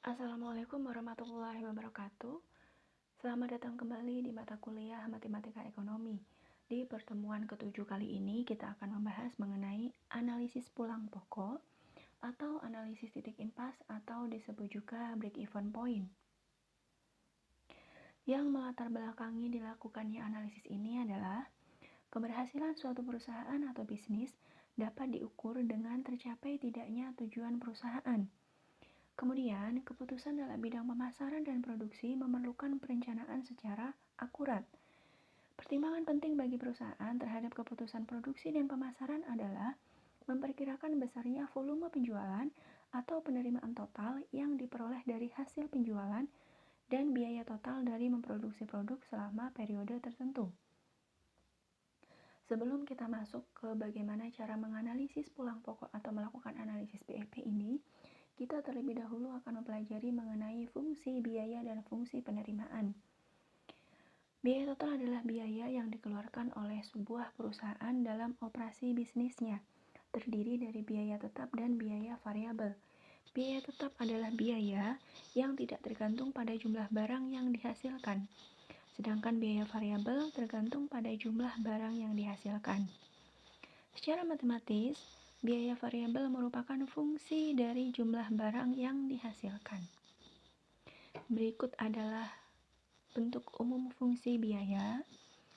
Assalamualaikum warahmatullahi wabarakatuh. Selamat datang kembali di mata kuliah Matematika Ekonomi. Di pertemuan ke-7 kali ini kita akan membahas mengenai analisis pulang pokok atau analisis titik impas atau disebut juga break-even point. Yang melatar belakangi dilakukannya analisis ini adalah keberhasilan suatu perusahaan atau bisnis dapat diukur dengan tercapai tidaknya tujuan perusahaan. Kemudian, keputusan dalam bidang pemasaran dan produksi memerlukan perencanaan secara akurat. Pertimbangan penting bagi perusahaan terhadap keputusan produksi dan pemasaran adalah memperkirakan besarnya volume penjualan atau penerimaan total yang diperoleh dari hasil penjualan dan biaya total dari memproduksi produk selama periode tertentu. Sebelum kita masuk ke bagaimana cara menganalisis pulang pokok atau melakukan analisis BEP ini, kita terlebih dahulu akan mempelajari mengenai fungsi biaya dan fungsi penerimaan. Biaya total adalah biaya yang dikeluarkan oleh sebuah perusahaan dalam operasi bisnisnya, terdiri dari biaya tetap dan biaya variabel. Biaya tetap adalah biaya yang tidak tergantung pada jumlah barang yang dihasilkan, sedangkan biaya variabel tergantung pada jumlah barang yang dihasilkan. Secara matematis, biaya variabel merupakan fungsi dari jumlah barang yang dihasilkan. Berikut adalah bentuk umum fungsi biaya.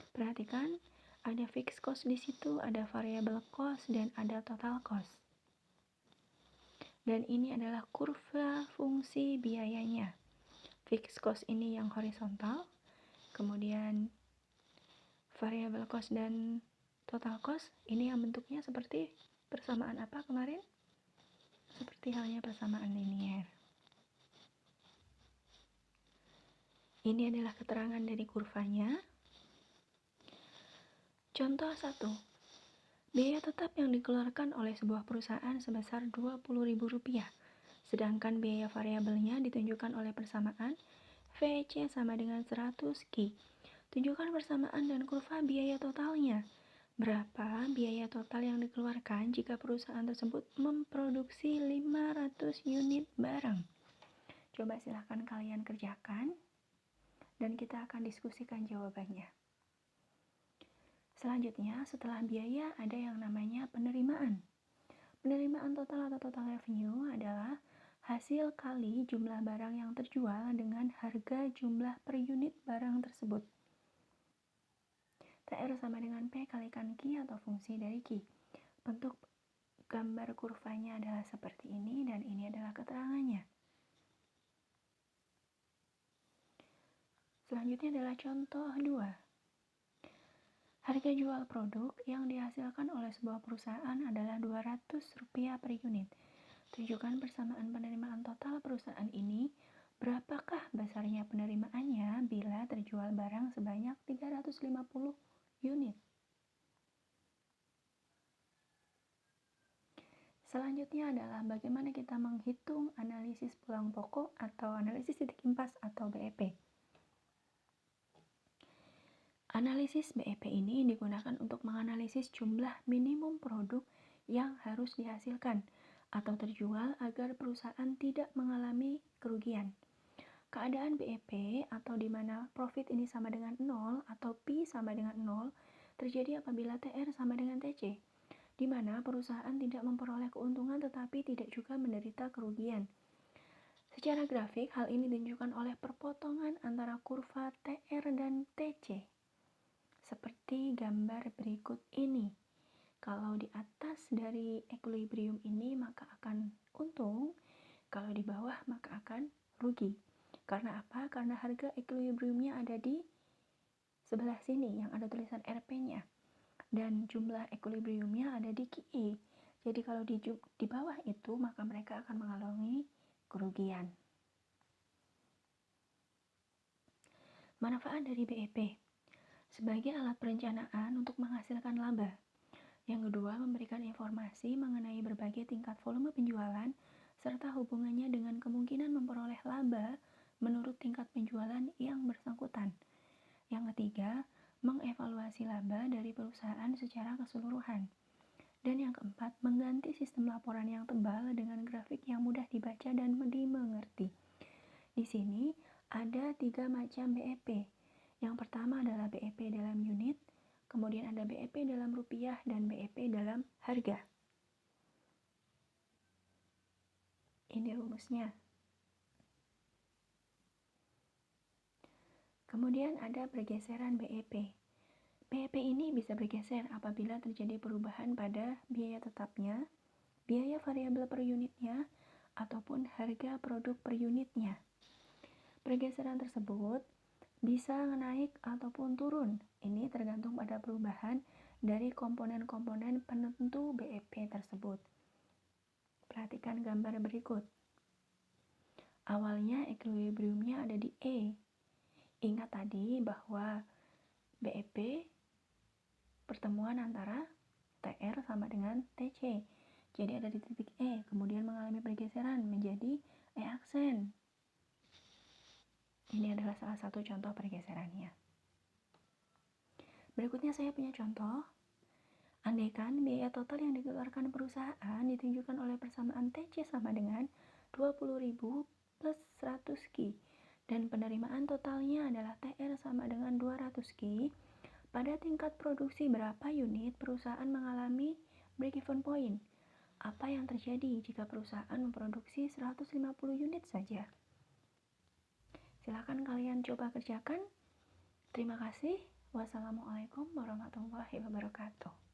Perhatikan, ada fixed cost di situ, ada variable cost, dan ada total cost. Dan ini adalah kurva fungsi biayanya. Fixed cost ini yang horizontal, kemudian variable cost dan total cost ini yang bentuknya seperti persamaan apa kemarin? Seperti halnya persamaan linier. Ini adalah keterangan dari kurvanya. Contoh 1. Biaya tetap yang dikeluarkan oleh sebuah perusahaan sebesar Rp20.000, sedangkan biaya variabelnya ditunjukkan oleh persamaan VC sama dengan 100Q. Tunjukkan persamaan dan kurva biaya totalnya. Berapa biaya total yang dikeluarkan jika perusahaan tersebut memproduksi 500 unit barang? Coba silahkan kalian kerjakan dan kita akan diskusikan jawabannya. Selanjutnya, setelah biaya ada yang namanya penerimaan. Penerimaan total atau total revenue adalah hasil kali jumlah barang yang terjual dengan harga jumlah per unit barang tersebut. TR sama dengan P kalikan Q atau fungsi dari Q. Bentuk gambar kurvanya adalah seperti ini dan ini adalah keterangannya. Selanjutnya adalah contoh 2. Harga jual produk yang dihasilkan oleh sebuah perusahaan adalah Rp200 per unit. Tunjukkan persamaan penerimaan total perusahaan ini. Berapakah besarnya penerimaannya bila terjual barang sebanyak 350 unit? Selanjutnya adalah bagaimana kita menghitung analisis pulang pokok atau analisis titik impas atau BEP. Analisis BEP ini digunakan untuk menganalisis jumlah minimum produk yang harus dihasilkan atau terjual agar perusahaan tidak mengalami kerugian. Keadaan BEP atau di mana profit ini sama dengan 0 atau P sama dengan 0 terjadi apabila TR sama dengan TC, di mana perusahaan tidak memperoleh keuntungan tetapi tidak juga menderita kerugian. Secara grafik, hal ini ditunjukkan oleh perpotongan antara kurva TR dan TC. Seperti gambar berikut ini. Kalau di atas dari equilibrium ini maka akan untung, kalau di bawah maka akan rugi. Karena apa? Karena harga equilibriumnya ada di sebelah sini yang ada tulisan Rp-nya. Dan jumlah equilibriumnya ada di QE. Jadi kalau di bawah itu maka mereka akan mengalami kerugian. Manfaat dari BEP sebagai alat perencanaan untuk menghasilkan laba. Yang kedua, memberikan informasi mengenai berbagai tingkat volume penjualan serta hubungannya dengan kemungkinan memperoleh laba menurut tingkat penjualan yang bersangkutan. Yang ketiga, mengevaluasi laba dari perusahaan secara keseluruhan. Dan yang keempat, mengganti sistem laporan yang tebal dengan grafik yang mudah dibaca dan dimengerti. Di sini ada 3 macam BEP. Yang pertama adalah BEP dalam unit, kemudian ada BEP dalam rupiah, dan BEP dalam harga. Ini rumusnya. Kemudian ada pergeseran BEP. BEP ini bisa bergeser apabila terjadi perubahan pada biaya tetapnya, biaya variabel per unitnya, ataupun harga produk per unitnya. Pergeseran tersebut bisa naik ataupun turun. Ini tergantung pada perubahan dari komponen-komponen penentu BEP tersebut. Perhatikan gambar berikut. Awalnya equilibriumnya ada di E. Ingat tadi bahwa BEP pertemuan antara TR sama dengan TC. Jadi ada di titik E, kemudian mengalami pergeseran menjadi E aksen. Ini adalah salah satu contoh pergeserannya. Berikutnya saya punya contoh. Andaikan biaya total yang dikeluarkan perusahaan ditunjukkan oleh persamaan TC sama dengan 20.000 plus 100 Ki dan penerimaan totalnya adalah TR sama dengan 200 Ki. Pada tingkat produksi berapa unit perusahaan mengalami break-even point? Apa yang terjadi jika perusahaan memproduksi 150 unit saja? Silakan kalian coba kerjakan. Terima kasih. Wassalamualaikum warahmatullahi wabarakatuh.